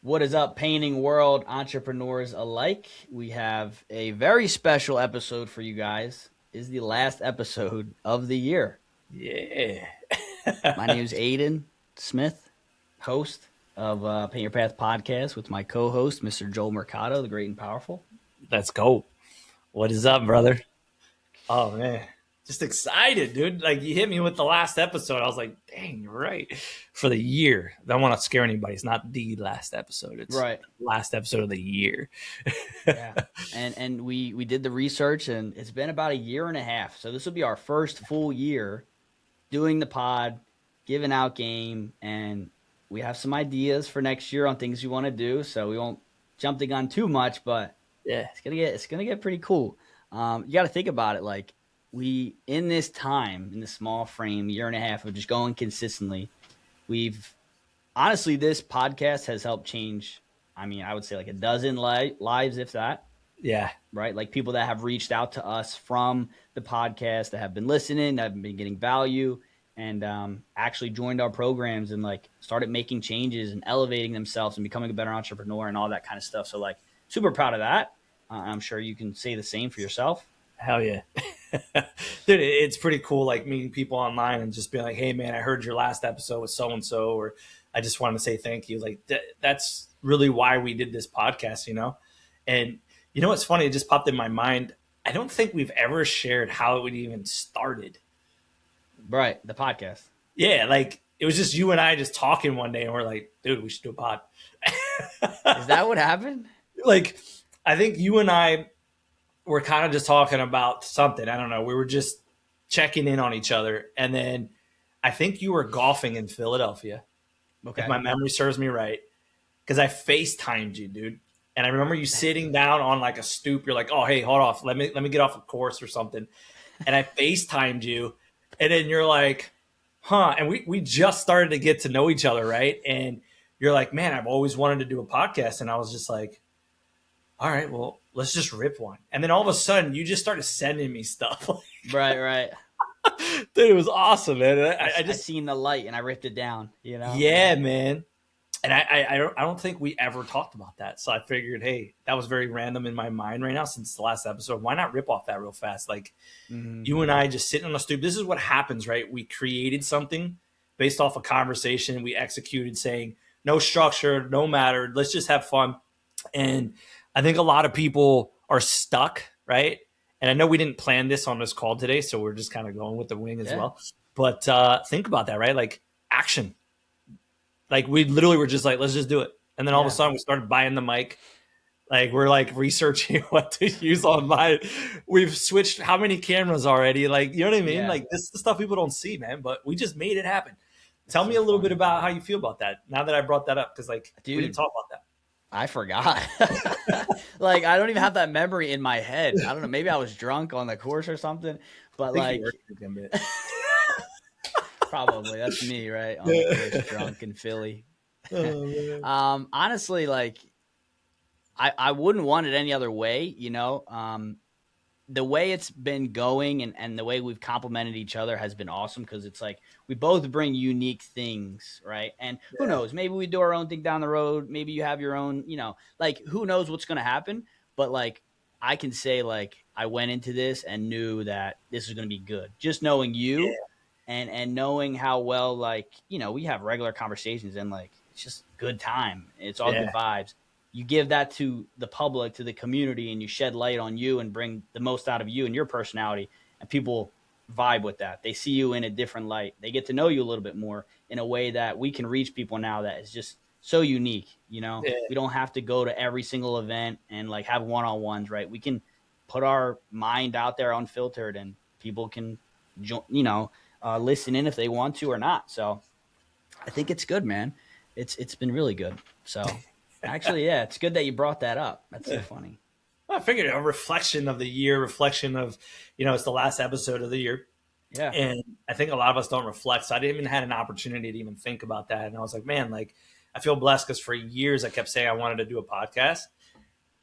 What is up, painting world entrepreneurs alike? We have a very special episode for you guys. Is the last episode of the year. Yeah. My name is Aiden Smith, host of Paint Your Path podcast with my co-host, Mr. Joel Mercado, the great and powerful. Let's go. What is up, brother? Oh man. Just excited, dude. Like you hit me with the last episode. I was like, dang, you're right. For the year. I don't want to scare anybody. It's not the last episode. It's Right. last episode of the year. Yeah. And we did the research, and it's been about a year and a half. So this will be our first full year doing the pod, giving out game, and we have some ideas for next year on things we want to do. So we won't jump the gun too much, but Yeah. it's gonna get pretty cool. You got to think about it, like we in this time in this small frame, year and a half of just going consistently. We've honestly, this podcast has helped change. I mean, I would say like a dozen lives, if that, Yeah. right? Like people that have reached out to us from the podcast that have been listening, that have been getting value, and actually joined our programs and like started making changes and elevating themselves and becoming a better entrepreneur and all that kind of stuff. So like super proud of that. I'm sure you can say the same for yourself. Hell yeah. Dude, it's pretty cool like meeting people online and just being like, hey man, I heard your last episode with so and so, or I just wanted to say thank you. Like that's really why we did this podcast, you know? And you know what's funny? It just popped in my mind. I don't think we've ever shared how it even started. Right. The podcast. Yeah, like it was just you and I just talking one day and we're like, dude, we should do a pod. Is that what happened? Like, I think you and I were kind of just talking about something. I don't know. We were just checking in on each other. And then I think you were golfing in Philadelphia, if Okay. my memory serves me right. Because I FaceTimed you, dude. And I remember you sitting down on like a stoop. You're like, oh, hey, hold off. Let me get off a course or something. And I FaceTimed you. And then you're like, huh. And we just started to get to know each other, right? And you're like, man, I've always wanted to do a podcast. And I was just like, all right, well, let's just rip one. And then all of a sudden, you just started sending me stuff. Right. Right. Dude, it was awesome, man. I I just, seen the light and I ripped it down. yeah, man. And I don't think we ever talked about that. So I figured, hey, that was very random in my mind right now since the last episode. Why not rip off that real fast? Like Mhm. you and I just sitting on a stoop. This is what happens, right? We created something based off a conversation. We executed saying, no structure, no matter. Let's just have fun. And I think a lot of people are stuck, right? And I know we didn't plan this on this call today, so we're just kind of going with the wing as Yeah. well. But think about that, right? Like action. Like we literally were just like, let's just do it. And then all of a Yeah. sudden we started buying the mic. Like we're like researching what to use online. We've switched how many cameras already? Like, you know what I mean? Yeah. Like this is the stuff people don't see, man. But we just made it happen. That's Tell me so a little bit funny. about how you feel about that now that I brought that up. Cause like we didn't Dude, talk about I forgot. Like I don't even have that memory in my head. I don't know. Maybe I was drunk on the course or something. But that. I think you like worked with him a bit. probably that's me, right? On the course drunk in Philly. Oh, man. Honestly, like I wouldn't want it any other way, the way it's been going and the way we've complemented each other has been awesome because it's like we both bring unique things, right? And who Yeah. knows, maybe we do our own thing down the road. Maybe you have your own, like who knows what's going to happen. But like I can say like I went into this and knew that this is going to be good. Just knowing you Yeah. and knowing how well like, we have regular conversations and like it's just good time. It's all good Yeah. vibes. You give that to the public, to the community, and you shed light on you and bring the most out of you and your personality, and people vibe with that. They see you in a different light. They get to know you a little bit more in a way that we can reach people now that is just so unique. Yeah. We don't have to go to every single event and like have one-on-ones, right? We can put our mind out there unfiltered and people can, listen in if they want to or not. So I think it's good, man. It's been really good. So actually, yeah, it's good that you brought that up. That's so funny. I figured a reflection of the year, reflection of, it's the last episode of the year. Yeah. And I think a lot of us don't reflect. So I didn't even had an opportunity to even think about that. And I was like, man, like I feel blessed because for years I kept saying I wanted to do a podcast.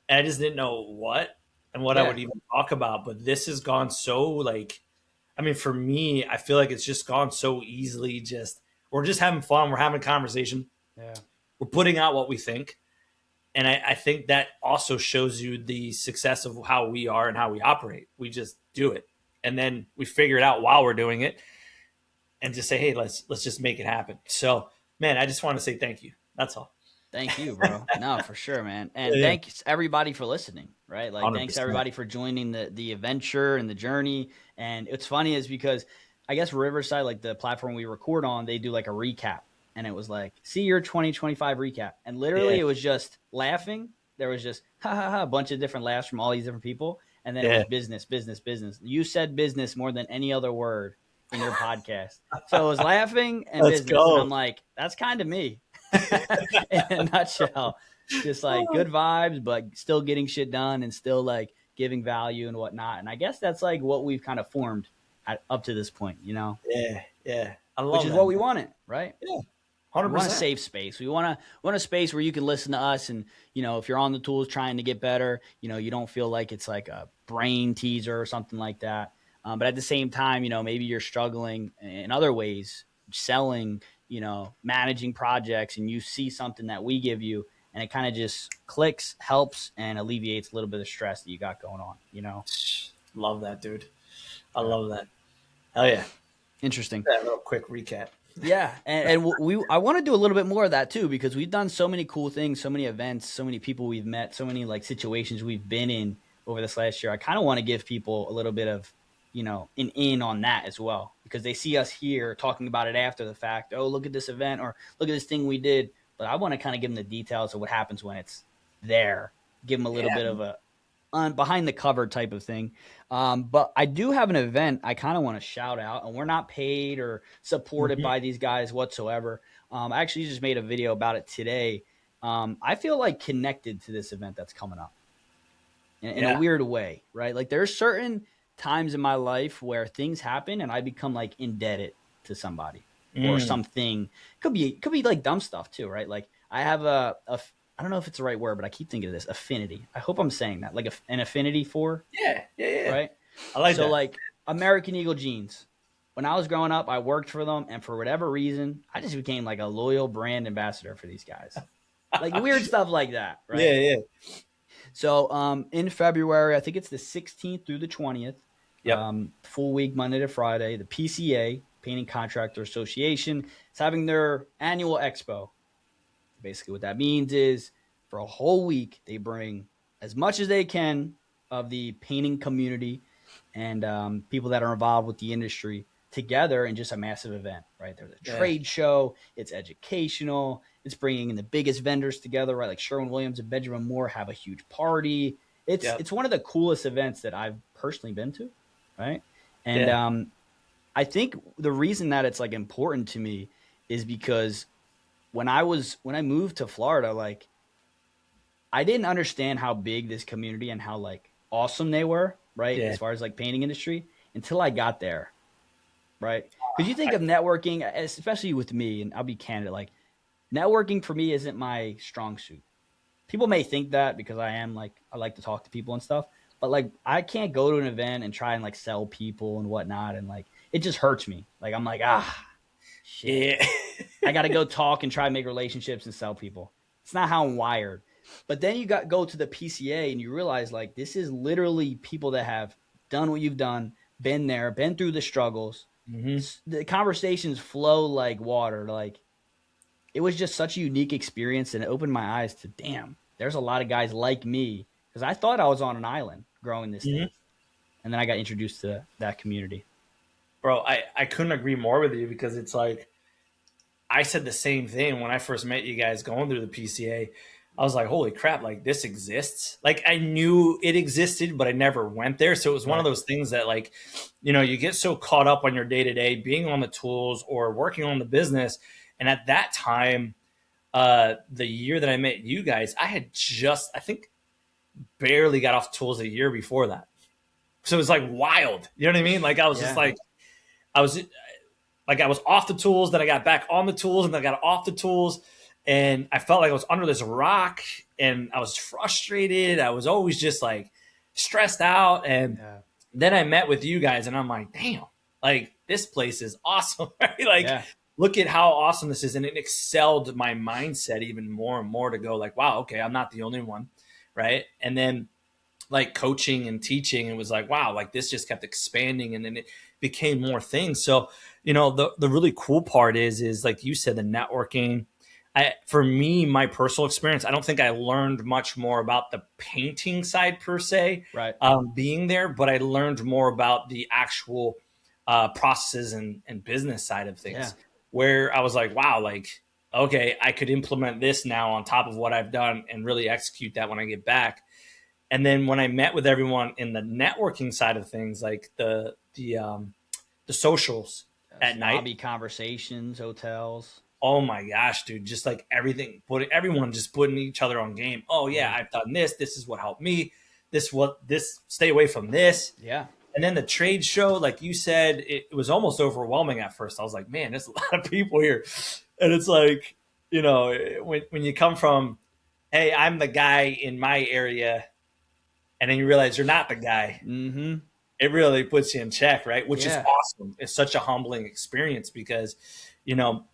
And I just didn't know what and what I Yeah. would even talk about. But this has gone so like, I mean, for me, I feel like it's just gone so easily. Just we're just having fun. We're having a conversation. Yeah. We're putting out what we think. And I think that also shows you the success of how we are and how we operate. We just do it, and then we figure it out while we're doing it, and just say, "Hey, let's just make it happen." So, man, I just want to say thank you. That's all. Thank you, bro. No, for sure, man. And Yeah, thanks everybody for listening, right? Like, hundred thanks percent. everybody for joining the adventure and the journey. And it's funny is because I guess Riverside, like the platform we record on, they do like a recap. And it was like, see your 2025 recap. And Yeah, literally it was just laughing. There was just ha ha ha, a bunch of different laughs from all these different people. And then it yeah. was business, business, business. You said business more than any other word in your podcast. So it was laughing and Let's business. And go. I'm like, that's kind of me. In a nutshell. Just like good vibes, but still getting shit done and still like giving value and whatnot. And I guess that's like what we've kind of formed up to this point, Yeah, yeah. I which love is that, what we man. wanted, right? Yeah, We hundred want a percent. safe space. We want a space where you can listen to us, and if you're on the tools trying to get better, you don't feel like it's like a brain teaser or something like that. But at the same time, maybe you're struggling in other ways, selling, managing projects, and you see something that we give you, and it kind of just clicks, helps, and alleviates a little bit of stress that you got going on. Love that, dude. I Yeah. love that. Hell yeah. Interesting. That little quick recap. Yeah, and I want to do a little bit more of that too, because we've done so many cool things, so many events, so many people we've met, so many like situations we've been in over this last year. I kind of want to give people a little bit of an in on that as well, because they see us here talking about it after the fact. Oh, look at this event, or look at this thing we did. But I want to kind of give them the details of what happens when it's there. Give them a little Yeah. bit of a behind the cover type of thing. But I do have an event I kind of want to shout out, and we're not paid or supported Mhm. by these guys whatsoever. I actually just made a video about it today. I feel like connected to this event that's coming up in a Yeah. weird way, right? Like there's certain times in my life where things happen and I become like indebted to somebody or Mm. something. Could be like dumb stuff too, right? Like I have I don't know if it's the right word, but I keep thinking of this affinity. I hope I'm saying that like an affinity for, Yeah. Yeah. Yeah. right? I like So that. like American Eagle jeans. When I was growing up, I worked for them, and for whatever reason, I just became like a loyal brand ambassador for these guys. Like weird stuff like that, Yeah. right? Yeah. So in February, I think it's the 16th through the 20th, Yep. full week, Monday to Friday, the PCA, Painting Contractor Association, is having their annual expo. Basically, what that means is for a whole week, they bring as much as they can of the painting community and people that are involved with the industry together in just a massive event, right? There's a Yeah. trade show, it's educational, it's bringing in the biggest vendors together, right? Like Sherwin-Williams and Benjamin Moore have a huge party. It's Yep. it's one of the coolest events that I've personally been to, right? And Yeah. I think the reason that it's like important to me is because when I moved to Florida, like I didn't understand how big this community and how like awesome they were, right? Yeah. As far as like painting industry until I got there, right? Because you think I, of networking, especially with me, and I'll be candid, like networking for me isn't my strong suit. People may think that because I am like I like to talk to people and stuff, but like I can't go to an event and try and like sell people and whatnot, and like it just hurts me. Like I'm like shit. yeah. I got to go talk and try and make relationships and sell people. It's not how I'm wired. But then you got go to the PCA and you realize like this is literally people that have done what you've done, been there, been through the struggles. hmm The conversations flow like water. Like it was just such a unique experience, and it opened my eyes to damn. There's a lot of guys like me because I thought I was on an island growing this hmm thing, and then I got introduced to that community. Bro, I couldn't agree more with you because it's like I said the same thing when I first met you guys going through the PCA. I was like, holy crap, like this exists. Like I knew it existed, but I never went there. So it was one of Right. those things that like, you get so caught up on your day to day being on the tools or working on the business. And at that time, the year that I met you guys, I had just, I think, barely got off tools a year before that. So it was like wild. You know what I mean? Like I was just Yeah. like, I was like I was off the tools, then I got back on the tools, and then I got off the tools, and I felt like I was under this rock, and I was frustrated. I was always just like stressed out, and Yeah. then I met with you guys, and I'm like, damn, like this place is awesome, right? Like Yeah. look at how awesome this is. And it excelled my mindset even more and more to go like, wow, okay, I'm not the only one. Right. And then like coaching and teaching, it was like, wow, like this just kept expanding and then it became more things. So, the really cool part is like you said, the networking. For me, my personal experience, I don't think I learned much more about the painting side per se, Right. being there, but I learned more about the actual processes and business side of Yeah. things, where I was like, wow, like, okay, I could implement this now on top of what I've done and really execute that when I get back. And then when I met with everyone in the networking side of things, like the socials Yes. at night, Lobby conversations, hotels. oh my gosh, dude, just like everything, everyone just putting each other on game. Oh yeah, Yeah. I've done this. This is what helped me. This stay away from this. Yeah. And then the trade show, like you said, it was almost overwhelming at first. I was like, man, there's a lot of people here. And it's like, when you come from, hey, I'm the guy in my area, and then you realize you're not the guy, Mm-hmm. it really puts you in check, right? Which is Yeah. awesome. It's such a humbling experience because, you know,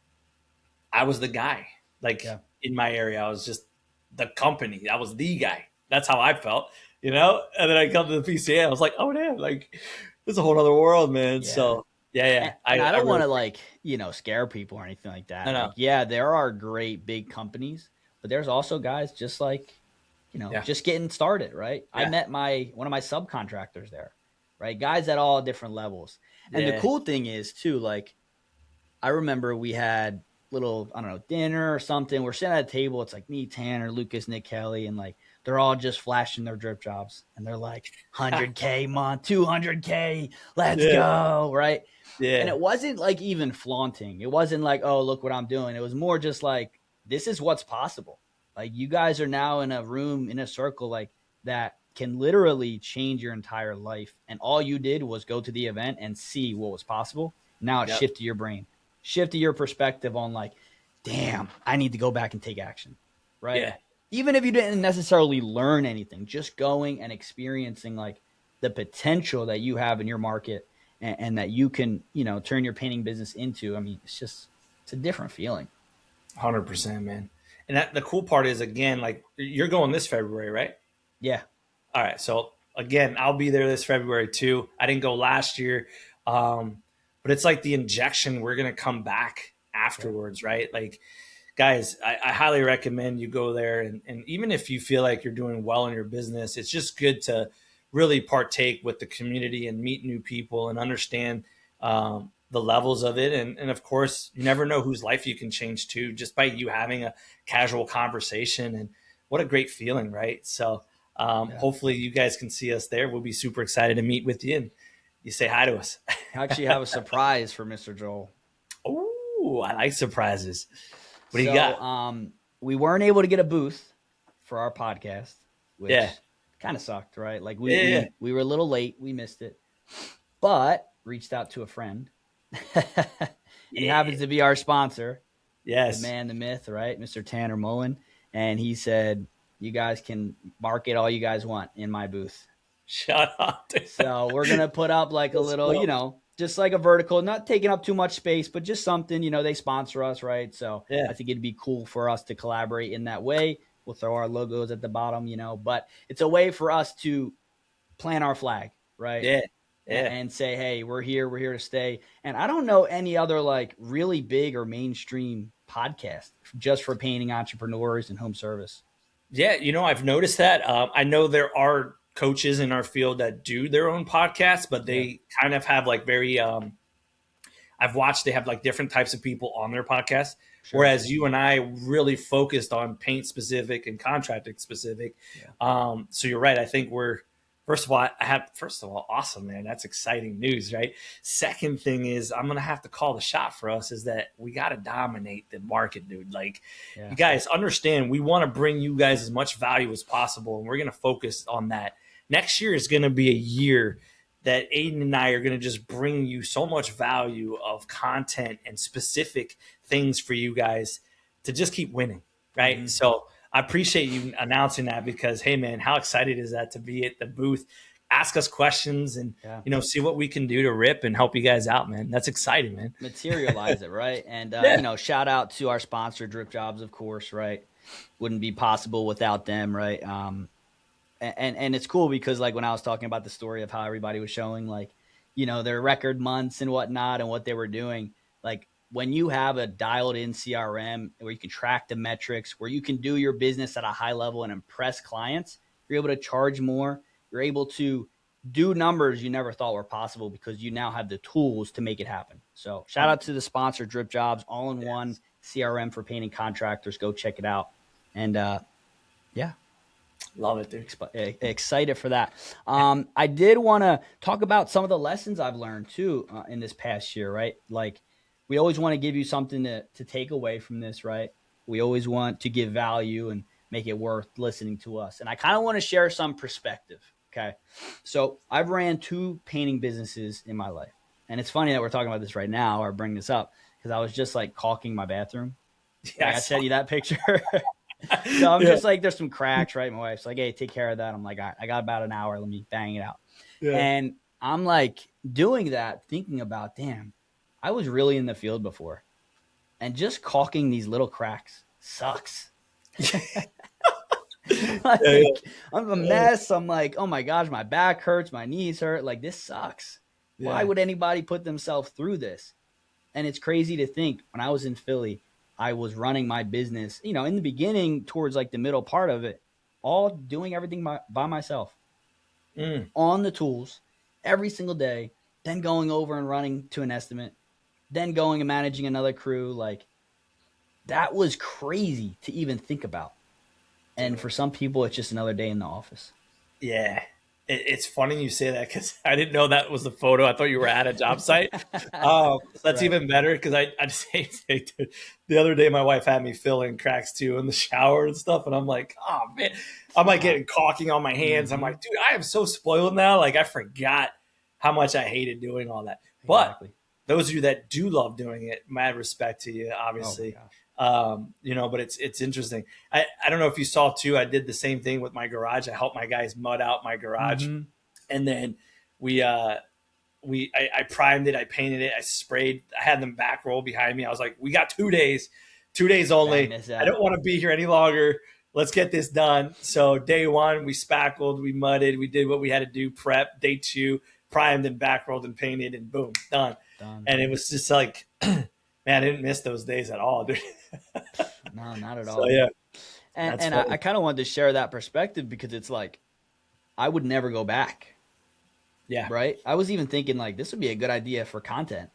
I was the guy. Like Yeah. in my area, I was just the company. I was the guy. That's how I felt. And then I come to the PCA, I was like, oh damn, like it's a whole other world, man. Yeah. So yeah. And I I don't want really to like, scare people or anything like no that. Like, no yeah, there are great big companies, but there's also guys just like, yeah just getting started, right? I yeah met one of my subcontractors there, right? Guys at all different levels. And the yeah cool thing is too, like, I remember we had little, I don't know, dinner or something. We're sitting at a table. It's like me, Tanner, Lucas, Nick Kelly, and like they're all just flashing their drip jobs. And they're like 100K month, 200K, let's yeah go, right? And yeah it wasn't like even flaunting. It wasn't like, oh, look what I'm doing. It was more just like, this is what's possible. Like you guys are now in a room, in a circle like that can literally change your entire life. And all you did was go to the event and see what was possible. Now it yep shifted your brain, shifted your perspective on like, damn, I need to go back and take action. Right. yeah Even if you didn't necessarily learn anything, just going and experiencing like the potential that you have in your market and that you can, turn your painting business into. I mean, it's a different feeling. 100%, man. And the cool part is again, like you're going this February, right? Yeah. All right. So again, I'll be there this February too. I didn't go last year, but it's like the injection. We're gonna come back Yeah. afterwards, right? Like, guys, I highly recommend you go there. And even if you feel like you're doing well in your business, it's just good to really partake with the community and meet new people and understand the levels of it. And of course, you never know whose life you can change too, just by you having a casual conversation. And what a great feeling, right? So Yeah. hopefully you guys can see us there. We'll be super excited to meet with you and you say hi to us. I actually have a surprise for Mr. Joel. Oh, I like surprises. What do you So, got? we weren't able to get a booth for our podcast, which Yeah. kind of sucked, right? Like Yeah. Yeah. we were a little late, we missed it, but reached out to a friend, and he Yeah. happens to be our sponsor, the Yes. man, the myth, right, Mr. Tanner Mullen, and he said, "You guys can market all you guys want in my booth." Shut up. Dude. So we're gonna put up like a Let's little, go. just like a vertical, not taking up too much space, but just something. They sponsor us, right? So I Yeah. think it'd be cool for us to collaborate in that way. We'll throw our logos at the bottom, but it's a way for us to plant our flag, right? Yeah. Yeah. And say, hey, we're here to stay. And I don't know any other like really big or mainstream podcast just for painting entrepreneurs and home service. Yeah. I've noticed that. I know there are coaches in our field that do their own podcasts, but Yeah, they kind of have like very, I've watched they have like different types of people on their podcast. sure. Whereas you and I really focused on paint specific and contracting specific. Yeah. So you're right. I think we're first of all, awesome, man. That's exciting news, right? Second thing is I'm gonna have to call the shot for us is that we gotta dominate the market, dude. Like Yeah. you guys understand we want to bring you guys as much value as possible, and we're gonna focus on that. Next year is gonna be a year that Aiden and I are going to just bring you so much value of content and specific things for you guys to just keep winning, right? Mm-hmm. So I appreciate you announcing that because, hey, man, how excited is that to be at the booth? ask us questions and, Yeah. see what we can do to rip and help you guys out, man. That's exciting, man. Materialize it, right? And Yeah. shout out to our sponsor, DripJobs, of course, right? Wouldn't be possible without them, right? And it's cool because like when I was talking about the story of how everybody was showing like, their record months and whatnot and what they were doing, like when you have a dialed in CRM where you can track the metrics, where you can do your business at a high level and impress clients, you're able to charge more. You're able to do numbers you never thought were possible because you now have the tools to make it happen. So shout out to the sponsor, DripJobs, all in one CRM for painting contractors. Go check it out. And yeah, Love it, dude. excited for that. I did want to talk about some of the lessons I've learned too in this past year, right? Like we always want to give you something to take away from this, right? We always want to give value and make it worth listening to us. And I kind of want to share some perspective. Okay. So I've ran 2 painting businesses in my life. And it's funny that we're talking about this right now or bring this up because I was just like caulking my bathroom. Yeah, Like I sent you that picture. So I'm just like, there's some cracks, right? My wife's like, hey, take care of that. I'm like, all right, I got about an hour. Let me bang it out. Yeah. And I'm like doing that, thinking about, damn, I was really in the field before. And just caulking these little cracks sucks. Like, I'm a mess. I'm like, oh my gosh, my back hurts. My knees hurt. Like, this sucks. Why would anybody put themselves through this? And it's crazy to think when I was in Philly, I was running my business, in the beginning towards like the middle part of it, all doing everything by myself on the tools every single day, then going over and running to an estimate, then going and managing another crew. Like that was crazy to even think about. And for some people, it's just another day in the office. Yeah. It's funny you say that because I didn't know that was the photo. I thought you were at a job site. So that's Right. even better because I just hate to, the other day my wife had me fill in cracks too in the shower and stuff. And I'm like, oh man, I'm like getting caulking on my hands. I'm like, dude, I am so spoiled now. Like I forgot how much I hated doing all that. But Exactly. those of you that do love doing it, mad respect to you, obviously. But it's interesting. I don't know if you saw too, I did the same thing with my garage. I helped my guys mud out my garage. And then I primed it, I painted it, I sprayed, I had them back roll behind me. I was like, we got 2 days, 2 days only. I don't want to be here any longer. Let's get this done. So day 1, we spackled, we mudded, we did what we had to do, prep. Day 2, primed and back rolled and painted, and boom, done. And it was just like, man, I didn't miss those days at all, dude. No, not at all. So yeah. And I kind of wanted to share that perspective because it's like, I would never go back. Yeah. Right. I was even thinking like, this would be a good idea for content.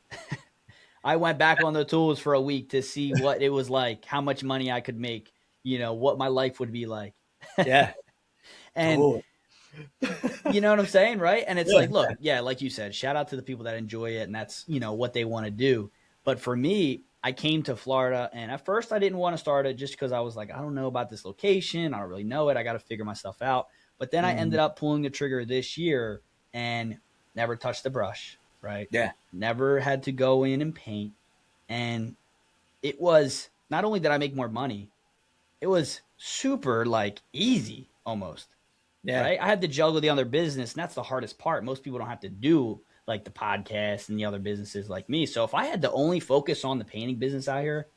I went back on the tools for a week to see what it was like, how much money I could make, what my life would be like. Yeah. And Totally. you know what I'm saying? Right. And it's like, look, like you said, shout out to the people that enjoy it. And that's, what they want to do. But for me, I came to Florida and at first I didn't want to start it just because I was like, I don't know about this location. I don't really know it. I got to figure myself out. But then I ended up pulling the trigger this year and never touched the brush. Right. Yeah. Never had to go in and paint. And it was not only did I make more money, it was super like easy almost. Yeah. Right. I had to juggle the other business. And that's the hardest part. Most people don't have to do like the podcast and the other businesses like me. So if I had to only focus on the painting business out here,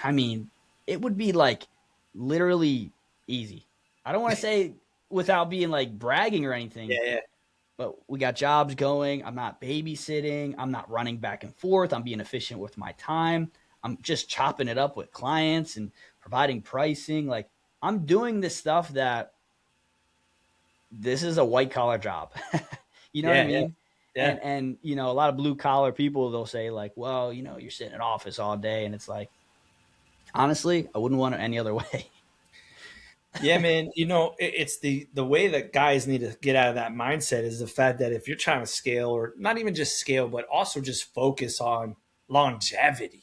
I mean, it would be like literally easy. I don't want to say without being like bragging or anything. Yeah. But we got jobs going. I'm not babysitting. I'm not running back and forth. I'm being efficient with my time. I'm just chopping it up with clients and providing pricing. Like I'm doing this stuff that this is a white collar job. You know what I mean? Yeah. And a lot of blue collar people, they'll say like, well, you're sitting in office all day. And it's like, honestly, I wouldn't want it any other way. Yeah, man. It's the way that guys need to get out of that mindset is the fact that if you're trying to scale or not even just scale, but also just focus on longevity,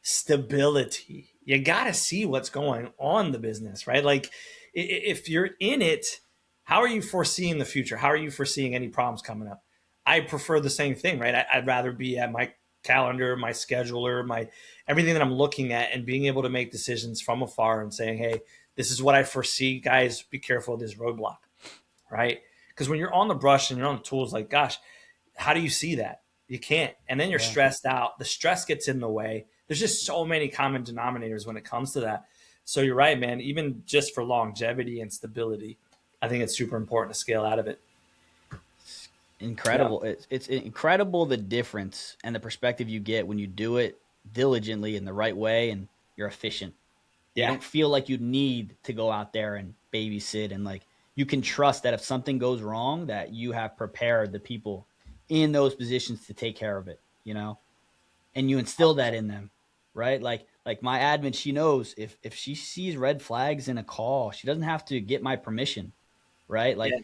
stability, you got to see what's going on in the business, right? Like if you're in it, how are you foreseeing the future? How are you foreseeing any problems coming up? I prefer the same thing, right? I'd rather be at my calendar, my scheduler, my everything that I'm looking at and being able to make decisions from afar and saying, hey, this is what I foresee. Guys, be careful of this roadblock, right? Because when you're on the brush and you're on the tools, like, gosh, how do you see that? You can't. And then you're Yeah. stressed out. The stress gets in the way. There's just so many common denominators when it comes to that. So you're right, man. Even just for longevity and stability, I think it's super important to scale out of it. It's Yeah. incredible. It's incredible the difference and the perspective you get when you do it diligently in the right way and you're efficient. You Yeah. don't feel like you need to go out there and babysit, and like you can trust that if something goes wrong that you have prepared the people in those positions to take care of it, and you instill that in them, right? Like my admin, she knows if she sees red flags in a call, she doesn't have to get my permission, right? Like Yeah.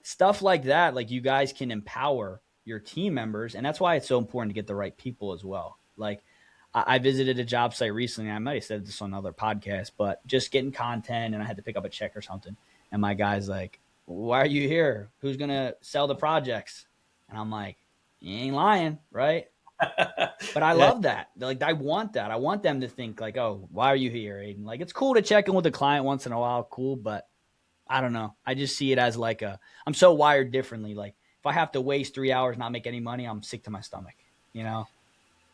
stuff like that, like you guys can empower your team members, and that's why it's so important to get the right people as well. Like I visited a job site recently. I might have said this on another podcast, but just getting content, and I had to pick up a check or something. And my guy's like, "Why are you here? Who's gonna sell the projects?" And I'm like, "You ain't lying, right?" But I Yeah. love that. Like I want that. I want them to think like, "Oh, why are you here, Aiden?" Like it's cool to check in with the client once in a while, cool, but I don't know. I just see it as like I'm so wired differently. Like if I have to waste 3 hours not make any money, I'm sick to my stomach, you know?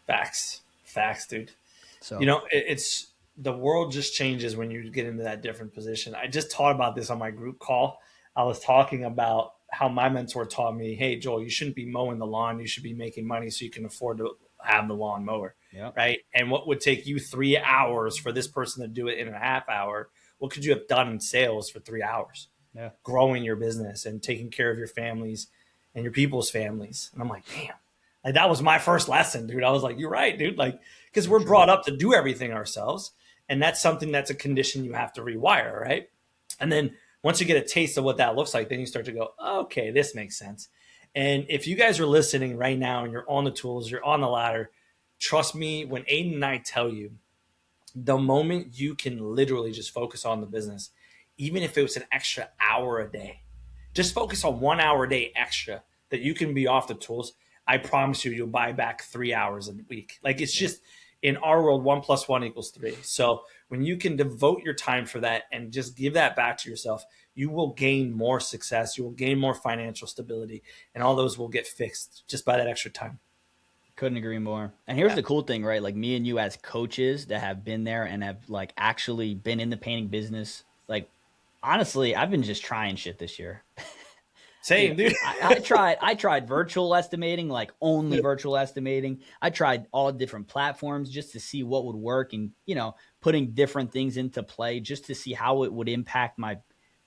Facts. Facts, dude. So It's the world just changes when you get into that different position. I just taught about this on my group call. I was talking about how my mentor taught me, hey, Joel, you shouldn't be mowing the lawn. You should be making money so you can afford to have the lawn mower. yeah, Right. And what would take you 3 hours for this person to do it in a half hour? What could you have done in sales for 3 hours? yeah. Growing your business and taking care of your families and your people's families. And I'm like, damn, like that was my first lesson, dude. I was like, you're right, dude. Like, because we're True. brought up to do everything ourselves. And that's something that's a condition you have to rewire, right? And then once you get a taste of what that looks like, then you start to go, okay, this makes sense. And if you guys are listening right now and you're on the tools, you're on the ladder, trust me, when Aiden and I tell you, the moment you can literally just focus on the business, even if it was an extra hour a day, just focus on 1 hour a day extra that you can be off the tools. I promise you, you'll buy back 3 hours a week. Like it's Yeah. just in our world, 1 + 1 = 3. So when you can devote your time for that and just give that back to yourself, you will gain more success. You will gain more financial stability, and all those will get fixed just by that extra time. Couldn't agree more. And here's Yeah. the cool thing, right? Like me and you as coaches that have been there and have like actually been in the painting business. Like honestly, I've been just trying shit this year. Same, dude. I tried virtual estimating, like only virtual estimating. I tried all different platforms just to see what would work and, putting different things into play just to see how it would impact my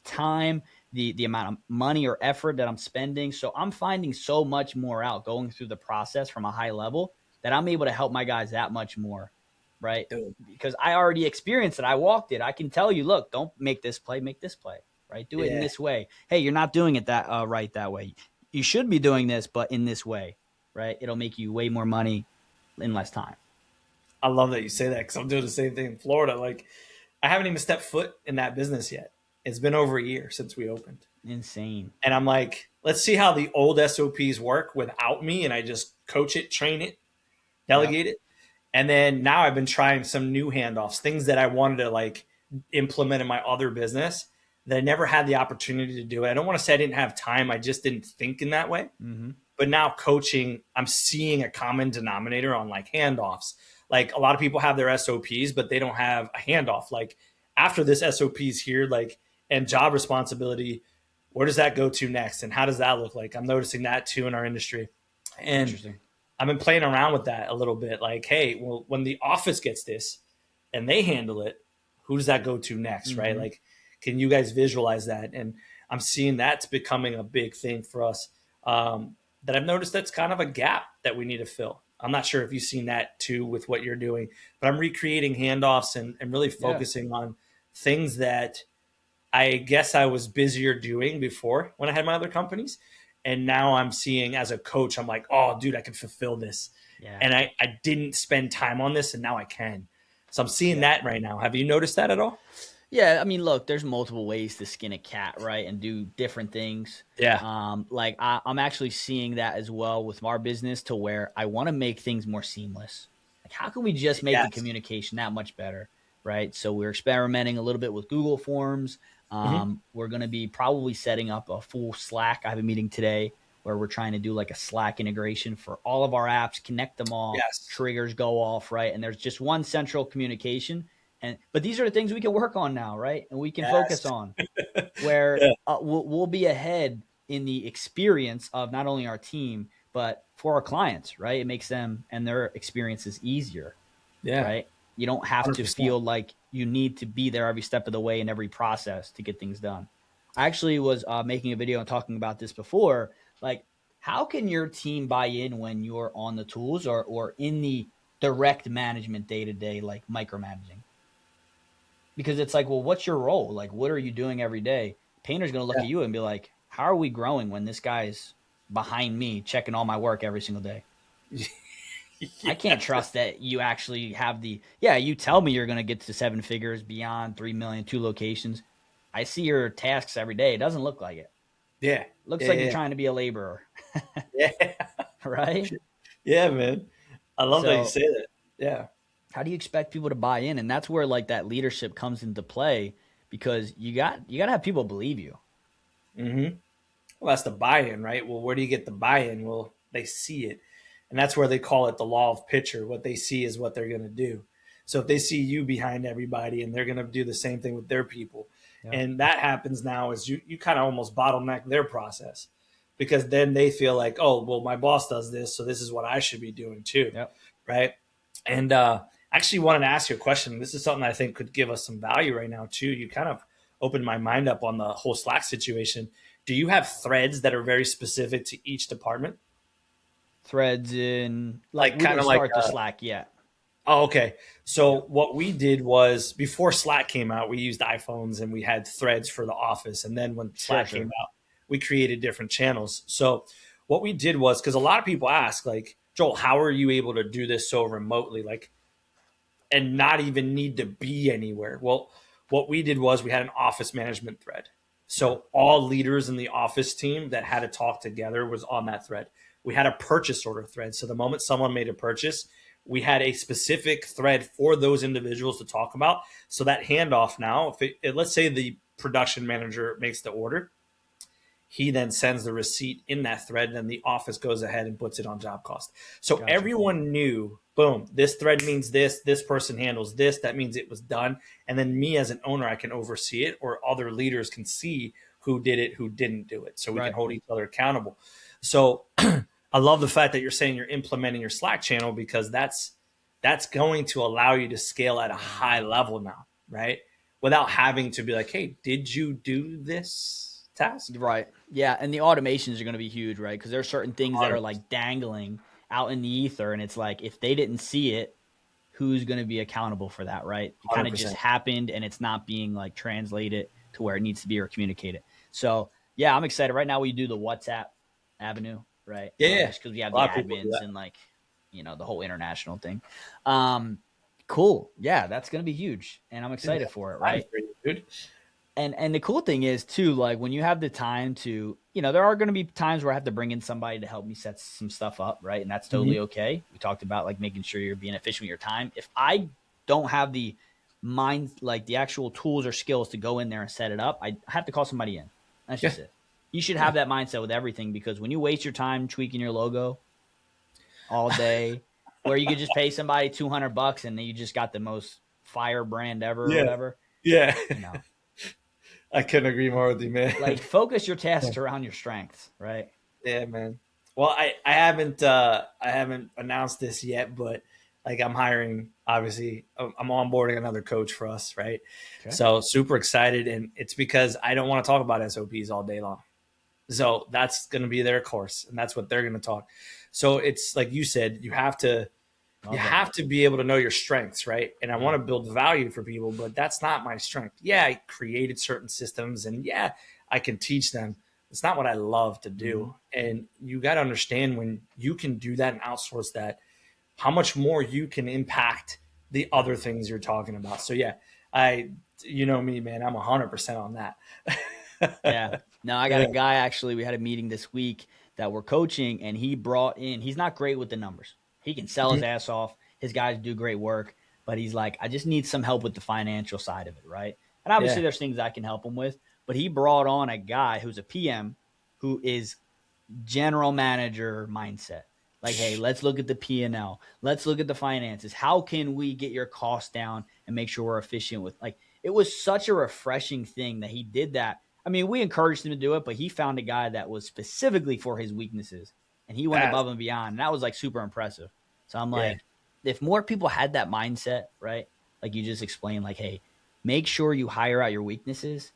time, the amount of money or effort that I'm spending. So I'm finding so much more out going through the process from a high level that I'm able to help my guys that much more, right? Dude. Because I already experienced it. I walked it. I can tell you, look, don't make this play, make this play, right? Do it in Yeah. this way. Hey, you're not doing it that right that way. You should be doing this, but in this way, right? It'll make you way more money in less time. I love that you say that because I'm doing the same thing in Florida. Like, I haven't even stepped foot in that business yet. It's been over a year since we opened. Insane. And I'm like, let's see how the old SOPs work without me. And I just coach it, train it, Yep. delegate it. And then now I've been trying some new handoffs, things that I wanted to like implement in my other business that I never had the opportunity to do. I don't want to say I didn't have time. I just didn't think in that way. Mm-hmm. But now coaching, I'm seeing a common denominator on like handoffs. Like a lot of people have their SOPs, but they don't have a handoff. Like after this SOP is here, like and job responsibility, where does that go to next? And how does that look like? I'm noticing that too in our industry. And Interesting. I've been playing around with that a little bit. Like, hey, well, when the office gets this and they handle it, who does that go to next? Right? Mm-hmm. Like, can you guys visualize that? And I'm seeing that's becoming a big thing for us. That I've noticed that's kind of a gap that we need to fill. I'm not sure if you've seen that too with what you're doing, but I'm recreating handoffs and really Yeah. focusing on things that I guess I was busier doing before when I had my other companies. And now I'm seeing as a coach, I'm like, oh, dude, I can fulfill this. Yeah. And I didn't spend time on this, and now I can. So I'm seeing Yeah. that right now. Have you noticed that at all? Yeah, I mean, look, there's multiple ways to skin a cat, right, and do different things. Yeah. Like I'm actually seeing that as well with our business, to where I want to make things more seamless. Like, how can we just make the Yes. communication that much better, right? So we're experimenting a little bit with Google Forms. Mm-hmm. We're going to be probably setting up a full Slack. I have a meeting today where we're trying to do like a Slack integration for all of our apps, connect them all, Yes. triggers go off, right? And there's just one central communication. But these are the things we can work on now, right? And we can focus Yes. on where Yeah. we'll be ahead in the experience of not only our team, but for our clients, right? It makes them and their experiences easier, Yeah. right? You don't have to 100%. feel like you need to be there every step of the way in every process to get things done. I actually was making a video and talking about this before. Like, how can your team buy in when you're on the tools or in the direct management day to day, like micromanaging? Because it's like, well, what's your role? Like, what are you doing every day? Painter's going to look at you and be like, how are we growing when this guy's behind me checking all my work every single day? I Yeah. can't trust that you actually have yeah, you tell me you're going to get to 7 figures beyond 3 million, 2 locations. I see your tasks every day. It doesn't look like it. Yeah. Looks like you're Yeah. trying to be a laborer, Yeah. right? Yeah, man. I love that you So say that. Yeah. how do you expect people to buy in? And that's where like that leadership comes into play because you got to have people believe you. Mm-hmm. Well, that's the buy-in, right? Well, where do you get the buy-in? Well, they see it. And that's where they call it the law of picture. What they see is what they're going to do. So if they see you behind everybody and they're going to do the same thing with their people. Yep. And that happens now is you kind of almost bottleneck their process because then they feel like, oh, well, my boss does this. So this is what I should be doing too. Yep. Right. And actually wanted to ask you a question. This is something I think could give us some value right now too. You kind of opened my mind up on the whole Slack situation. Do you have threads that are very specific to each department? Threads in like Like we kind didn't of like, start the Slack yet. oh, okay. So Yep. what we did was before Slack came out, we used iPhones and we had threads for the office. And then when Sure, Slack sure. came out, we created different channels. So what we did was because a lot of people ask, like, Joel, how are you able to do this so remotely? Like, and not even need to be anywhere. Well, what we did was we had an office management thread. Yeah. So all leaders in the office team that had to talk together was on that thread. We had a purchase order thread. So the moment someone made a purchase, we had a specific thread for those individuals to talk about. So that handoff now, let's say the production manager makes the order, he then sends the receipt in that thread, and then the office goes ahead and puts it on job cost. So Gotcha. everyone knew, boom, this thread means this person handles this, that means it was done. And then me as an owner, I can oversee it, or other leaders can see who did it, who didn't do it. So we can Right. hold each other accountable. So I love the fact that you're saying you're implementing your Slack channel because that's going to allow you to scale at a high level now, right? Without having to be like, hey, did you do this task? Right. Yeah. And the automations are going to be huge, right? Because there are certain things that are 100%. like dangling out in the ether. And it's like, if they didn't see it, who's going to be accountable for that, right? It kind of just 100%. happened and it's not being like translated to where it needs to be or communicated. So, yeah, I'm excited. Right now, we do the WhatsApp avenue, right? Yeah, Just because we have a the lot of people do admins that. and like, the whole international thing. Um, cool. Yeah, that's going to be huge. And I'm Yeah, excited for it, I'm right? for you, dude. And the cool thing is too, like when you have the time to, there are going to be times where I have to bring in somebody to help me set some stuff up, right? And that's Mhm. totally okay. We talked about like making sure you're being efficient with your time. If I don't have the mind, like the actual tools or skills to go in there and set it up, I have to call somebody in. That's Yeah, just it. You should yeah, have that mindset with everything because when you waste your time tweaking your logo all day, where you could just pay somebody $200 and then you just got the most fire brand ever or yeah, whatever, yeah. you know, I couldn't agree more with you, man. like focus your tasks around your strengths, right? Yeah, man. Well, I haven't announced this yet, but like I'm hiring. Obviously, I'm onboarding another coach for us, right? Okay. So super excited, and it's because I don't want to talk about SOPs all day long. So that's going to be their course, and that's what they're going to talk. So it's like you said, you Love that. have to be able to know your strengths, right? And I Yeah. want to build value for people, but that's not my strength. Yeah, I created certain systems and yeah, I can teach them. It's not what I love to Mm-hmm. do. And you got to understand when you can do that and outsource that, how much more you can impact the Yeah. other things you're talking about. So yeah, I, you know me, man, I'm 100% on that. Yeah. No, I got Yeah. a guy actually. We had a meeting this week that we're coaching, and he brought in, he's not great with the numbers. He can sell his Mhm. ass off. His guys do great work, but he's like, I just need some help with the financial side of it, right? And obviously Yeah. there's things I can help him with, but he brought on a guy who's a PM who is general manager mindset. Like, hey, let's look at the P&L. Let's look at the finances. How can we get your costs down and make sure we're efficient with, like, it was such a refreshing thing that he did that. I mean, we encouraged him to do it, but he found a guy that was specifically for his weaknesses and he went That's, above and beyond. And that was like super impressive. So I'm yeah. like, if more people had that mindset, right? Like you just explained, like, hey, make sure you hire out your weaknesses,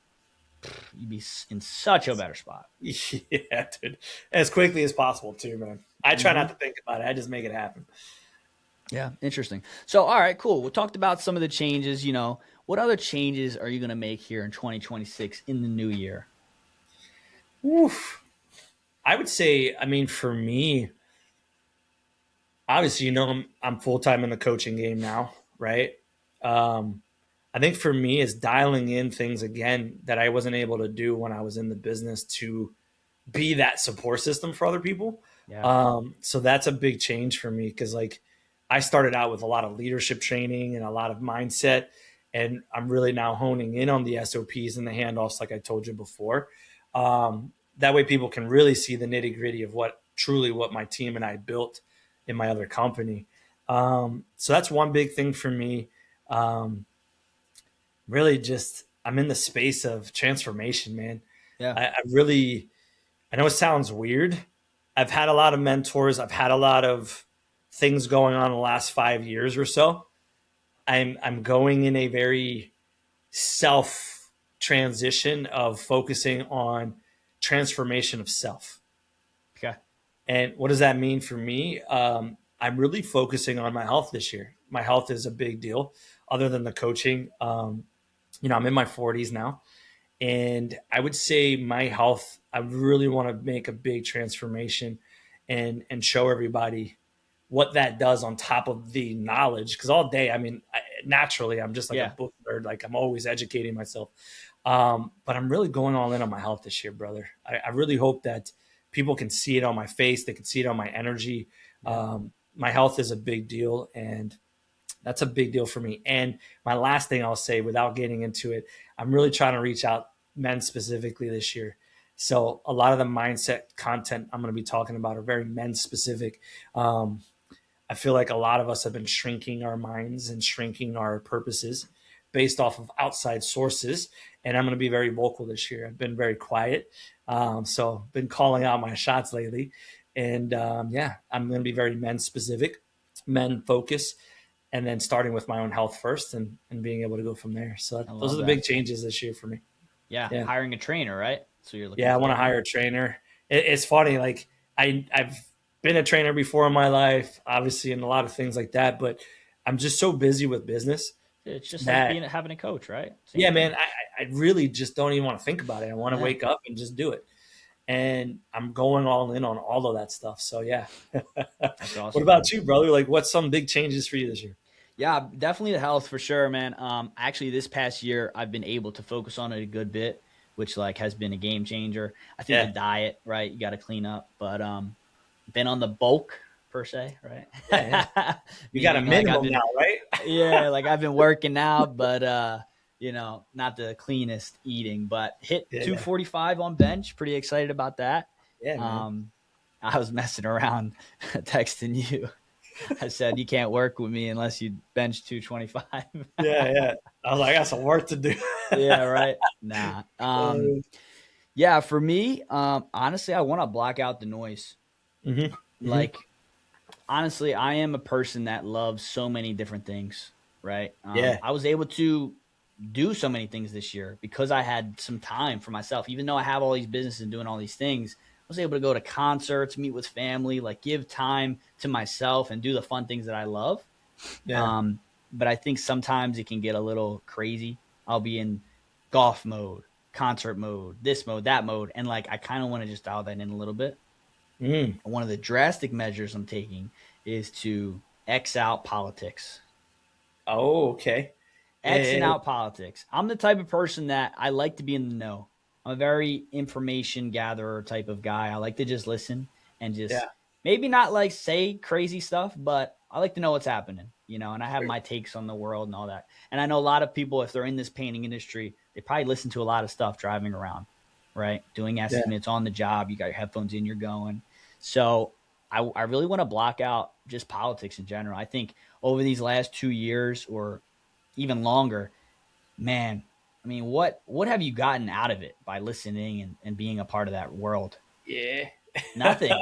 you'd be in such a better spot. Yeah, dude. As quickly as possible, too, man. I try Mm-hmm. not to think about it. I just make it happen. Yeah, interesting. So, all right, cool. We talked about some of the changes. What other changes are you going to make here in 2026 in the new year? Oof. I would say, I mean, for me, obviously, I'm full time in the coaching game now, right? Um, I think for me is dialing in things again that I wasn't able to do when I was in the business to be that support system for other people. Yeah, So that's a big change for me because like I started out with a lot of leadership training and a lot of mindset, and I'm really now honing in on the SOPs and the handoffs, like I told you before. That way, people can really see the nitty gritty of what my team and I built in my other company. So that's one big thing for me. Um, Really, just I'm in the space of transformation, man. yeah, I really I know it sounds weird. I've had a lot of mentors. I've had a lot of things going on the last 5 years or so. I'm going in a very self transition of focusing on transformation of self. okay, And what does that mean for me? I'm really focusing on my health this year. My health is a big deal. Other than the coaching, I'm in my 40s now, and I would say my health, I really want to make a big transformation and show everybody what that does on top of the knowledge. Because all day, I mean, naturally, I'm just like a yeah, book nerd. Like I'm always educating myself. But I'm really going all in on my health this year, brother. I really hope that people can see it on my face. They can see it on my energy. yeah. My health is a big deal, and that's a big deal for me. And my last thing I'll say without getting into it, I'm really trying to reach out men specifically this year. So a lot of the mindset content I'm going to be talking about are very men specific. Um, I feel like a lot of us have been shrinking our minds and shrinking our purposes based off of outside sources. And I'm going to be very vocal this year. I've been very quiet. So been calling out my shots lately. And yeah, I'm going to be very men specific, men focus, and then starting with my own health first and being able to go from there. So I those are love the that. big changes this year for me. Yeah, Yeah. hiring a trainer, right? So you're looking Yeah. I want to for. hire a trainer. It's funny. Like I've been a trainer before in my life, obviously, and a lot of things like that, but I'm just so busy with business It's just like that, being having a coach, right? Same yeah, thing. man, I really just don't even want to think about it. I want to Yeah, wake up and just do it. And I'm going all in on all of that stuff. So yeah. that's What awesome. about you, brother? Like what's some big changes for you this year? Yeah, definitely the health for sure, man. Actually, this past year I've been able to focus on it a good bit, which like has been a game changer. I think the Yeah. diet, right? You got to clean up, but been on the bulk per se, Yeah. Yeah. right? You got a Meaning like I've minimum now, been, right? yeah, like I've been working out, but not the cleanest eating, but hit Yeah. Yeah. 245 on bench. Pretty excited about that. Yeah, man. Um, I was messing around, texting you. I said you can't work with me unless you bench 225. Yeah, yeah. I was like, I got some work to do. Yeah, right. Nah. Mhm. Yeah, for me, honestly, I want to block out the noise. Mhm. Like, honestly, I am a person that loves so many different things, right? Yeah. I was able to do so many things this year because I had some time for myself. Even though I have all these businesses and doing all these things, I was able to go to concerts, meet with family, like give time to myself and do the fun things that I love. Yeah. Um, but I think sometimes it can get a little crazy. I'll be in golf mode, concert mode, this mode, that mode, and like I kind of want to just dial that in a little bit. Mm. One of the drastic measures I'm taking is to X out politics. Oh, okay. Xing Yeah. out politics. I'm the type of person that I like to be in the know. I'm a very information gatherer type of guy. I like to just listen and just Yeah. maybe not like say crazy stuff, but I like to know what's happening. and I have my takes on the world and all that. And I know a lot of people, if they're in this painting industry, they probably listen to a lot of stuff driving around, right? Doing Yeah. estimates on the job. You got your headphones in, you're going. So I really want to block out just politics in general. I think over these last 2 years or even longer, man, I mean, what have you gotten out of it by listening and being a part of that world? Yeah. Nothing.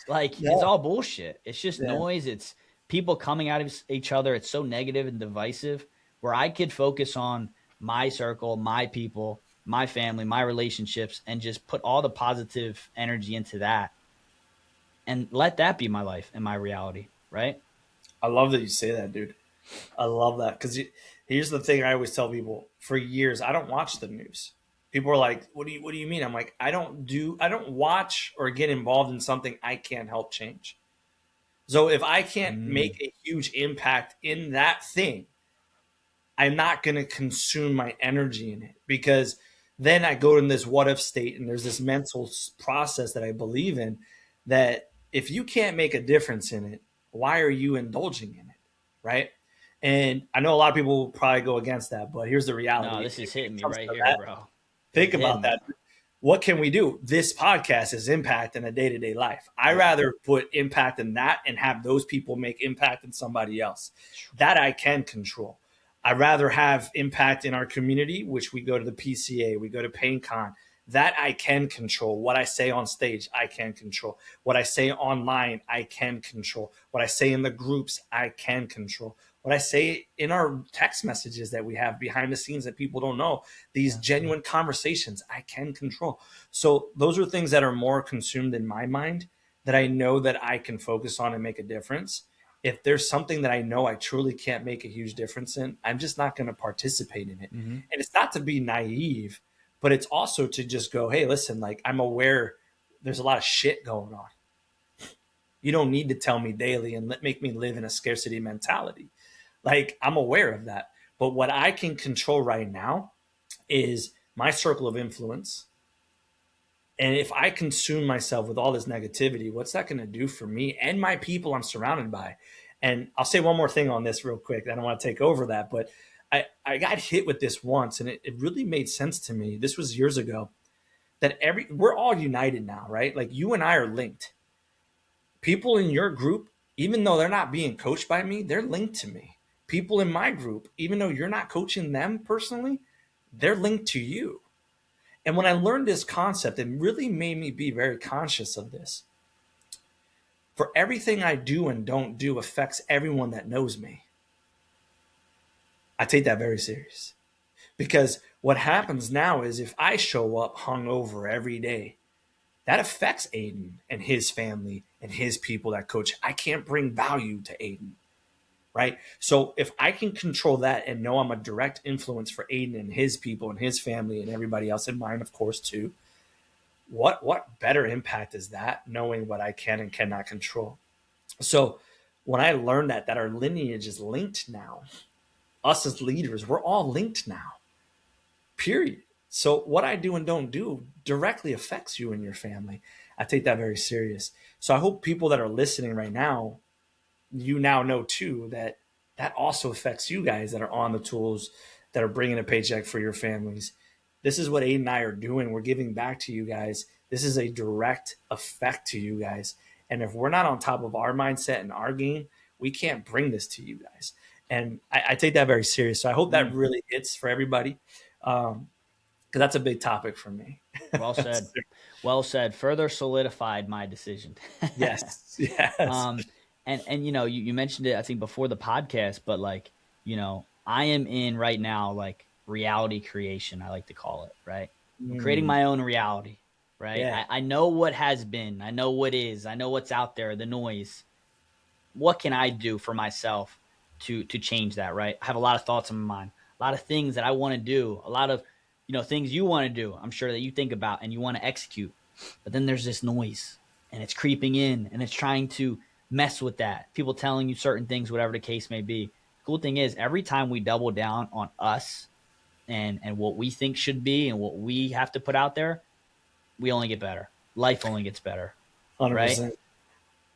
Like it's No. all bullshit. It's just Yeah. noise. It's people coming out of each other. It's so negative and divisive. Where I could focus on my circle, my people, my family, my relationships, and just put all the positive energy into that, and let that be my life and my reality. Right? I love that you say that, dude. I love that because here's the thing I always tell people: for years, I don't watch the news. People are like, What do you mean?" I'm like, I don't watch or get involved in something I can't help change. So if I can't Mm, make a huge impact in that thing, I'm not going to consume my energy in it, because then I go in this what if state, and there's this mental process that I believe in, that if you can't make a difference in it, why are you indulging in it? Right. And I know a lot of people will probably go against that, but here's the no, reality. this is When hitting it me comes right to here, that, bro. This think is about hitting me. that. What can we do? This podcast is impact in a day to day life. I Yep. rather put impact in that and have those people make impact in somebody else. That I can control. I'd rather have impact in our community, which we go to the PCA, we go to PaintCon. That I can control. What I say on stage, I can control. What I say online, I can control. What I say in the groups, I can control. What I say in our text messages that we have behind the scenes that people don't know, these Yeah. genuine conversations, I can control. So those are things that are more consumed in my mind, that I know that I can focus on and make a difference. If there's something that I know I truly can't make a huge difference in, I'm just not going to participate in it. Mm-hmm. And it's not to be naive, but it's also to just go, hey, listen, like, I'm aware there's a lot of shit going on. You don't need to tell me daily and make me live in a scarcity mentality. Like, I'm aware of that. But what I can control right now is my circle of influence. And if I consume myself with all this negativity, what's that going to do for me and my people I'm surrounded by? And I'll say one more thing on this real quick. I don't want to take over that, but I got hit with this once, and it really made sense to me. This was years ago. That we're all united now, right? Like, you and I are linked. People in your group, even though they're not being coached by me, they're linked to me. People in my group, even though you're not coaching them personally, they're linked to you. And when I learned this concept, it really made me be very conscious of this. For everything I do and don't do affects everyone that knows me. I take that very serious. Because what happens now is, if I show up hungover every day, that affects Aiden and his family and his people that coach. I can't bring value to Aiden, right? So if I can control that and know I'm a direct influence for Aiden and his people and his family and everybody else in mine, of course, too, what better impact is that, knowing what I can and cannot control? So when I learned that our lineage is linked now, us as leaders, we're all linked now, period. So what I do and don't do directly affects you and your family. I take that very serious. So I hope people that are listening right now, you now know too that that also affects you guys that are on the tools, that are bringing a paycheck for your families. This is what Aiden and I are doing. We're giving back to you guys. This is a direct effect to you guys. And if we're not on top of our mindset and our game, we can't bring this to you guys. And I take that very serious. So I hope that Mm, really hits for everybody. Because that's a big topic for me. well said. Well said. Further solidified my decision. Yes, yes, um, and you mentioned it, I think, before the podcast, but like, I am in right now, like, reality creation, I like to call it, right? I'm creating mm, my own reality, right? yeah, I know what has been, I know what is, I know what's out there, the noise. What can I do for myself to change that, right? I have a lot of thoughts in my mind, a lot of things that I want to do, a lot of things you want to do. I'm sure that you think about and you want to execute, but then there's this noise and it's creeping in and it's trying to mess with that. People telling you certain things, whatever the case may be. The cool thing is, every time we double down on us and what we think should be and what we have to put out there, we only get better. Life only gets better, right? 100%.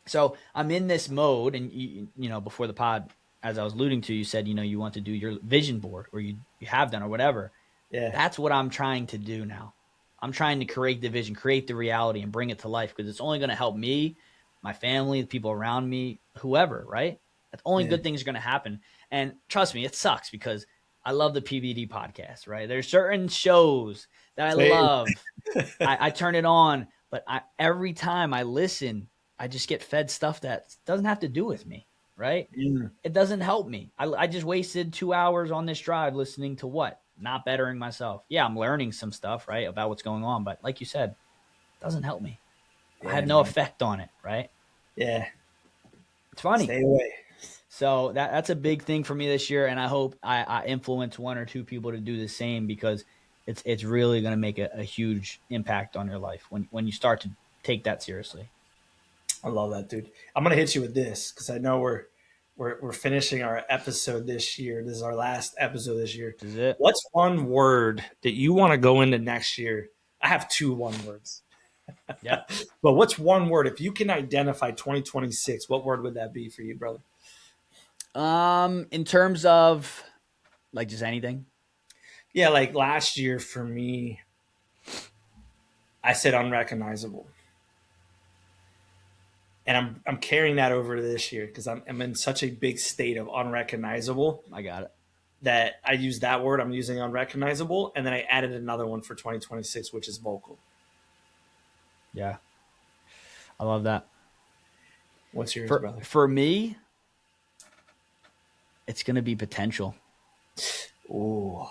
So I'm in this mode, and before the pod, as I was alluding to, you said, you want to do your vision board, or you have done, or whatever. Yeah. That's what I'm trying to do now. I'm trying to create the vision, create the reality, and bring it to life, because it's only going to help me, my family, the people around me, whoever, right? That's only Yeah. good things are going to happen. And trust me, it sucks because I love the PBD podcast, right? There's certain shows that I Same. love. I turn it on, but every time I listen, I just get fed stuff that doesn't have to do with me, right? Mm. It doesn't help me. I just wasted 2 hours on this drive listening to what? Not bettering myself. Yeah, I'm learning some stuff, right, about what's going on, but like you said, it doesn't help me. I Yeah, have no man. effect on it, right? Yeah. It's funny. Stay away. So that's a big thing for me this year, and I hope I influence one or two people to do the same, because it's really going to make a huge impact on your life when you start to take that seriously. I love that, dude. I'm gonna hit you with this because I know we're finishing our episode this year. This is our last episode this year. This is it. What's one word that you want to go into next year? I have two one words. Yeah. But what's one word? If you can identify 2026, what word would that be for you, brother? In terms of like just anything. Yeah, like last year for me, I said unrecognizable. And I'm carrying that over to this year because I'm in such a big state of unrecognizable I got it. that I use that word. I'm using unrecognizable, and then I added another one for 2026, which is vocal. Yeah. I love that. What's yours, For brother? for me, it's going to be potential. Oh,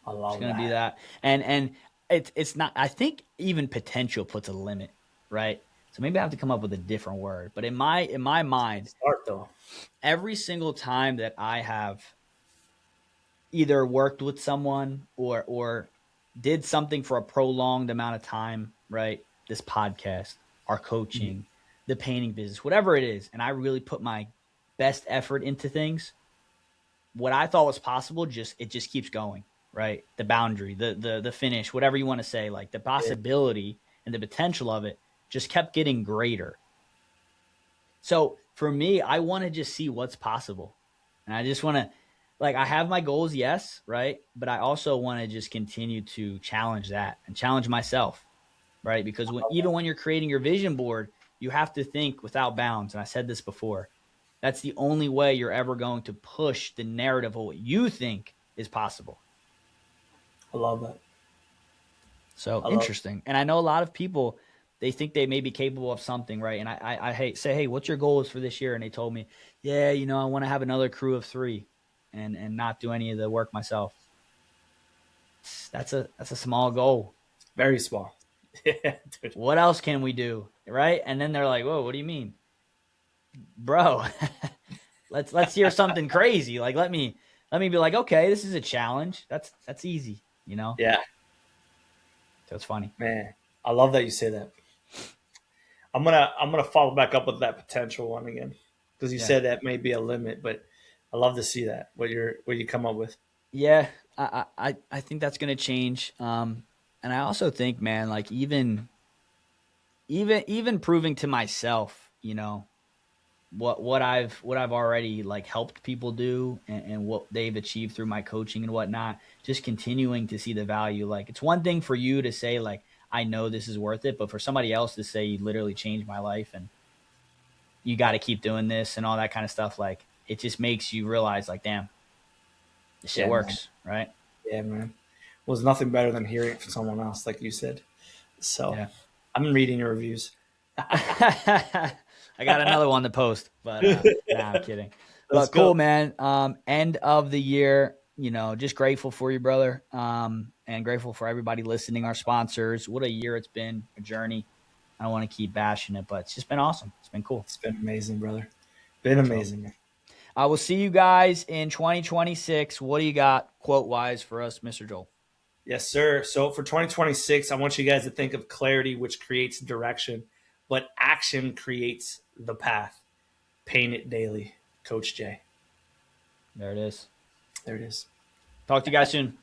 I It's love going to be that. that. And it's not, I think even potential puts a limit, right? So maybe I have to come up with a different word. But in my mind, Start though. every single time that I have either worked with someone or did something for a prolonged amount of time, right? This podcast, our Mhm. coaching, the painting business, whatever it is, and I really put my best effort into things, what I thought was possible just keeps going, right? The boundary, the finish, whatever you want to say, like the Yeah, possibility and the potential of it just kept getting greater. So for me, I want to just see what's possible. And I just want to, like, I have my goals, yes, right? But I also want to just continue to challenge that and challenge myself, right? Because even when you're creating your vision board, you have to think without bounds. And I said this before. That's the only way you're ever going to push the narrative of what you think is possible. I love that. So I love. interesting. And I know a lot of people, they think they may be capable of something, right? And I say, hey, what's your goals for this year? And they told me, yeah, I want to have another crew of 3 and not do any of the work myself. That's a small goal. Very small. Yeah, dude. What else can we do? Right? And then they're like, whoa, what do you mean? Bro, let's hear something crazy. Like let me be like, okay, this is a challenge. That's easy. Yeah, So it's funny. man. I love that you say that. I'm gonna follow back up with that potential one again because you Yeah. said that may be a limit, but I love to see that what you come up with. Yeah, I think that's gonna change. And I also think, man, like even proving to myself, what I've already like helped people do and what they've achieved through my coaching and whatnot. Just continuing to see the value. Like it's one thing for you to say like I know this is worth it, but for somebody else to say you literally changed my life and you got to keep doing this and all that kind of stuff, like it just makes you realize like, damn, this shit Yeah, man. works, right? Yeah, man. Well, there's nothing better than hearing it from someone else, like you said. So Yeah. I'm reading your reviews. I got another one to post, but nah, I'm kidding. Let's But go. cool, man. End of the year, just grateful for you, brother. And grateful for everybody listening, our sponsors. What a year it's been, a journey. I don't want to keep bashing it, but it's just been awesome. It's been cool. It's been amazing, brother. Been So amazing, man. I will see you guys in 2026. What do you got quote wise for us, Mr. Joel? Yes, sir. So for 2026, I want you guys to think of clarity, which creates direction, but action creates the path. Paint it daily. Coach Jay. There it is. There it is. Talk to you guys soon.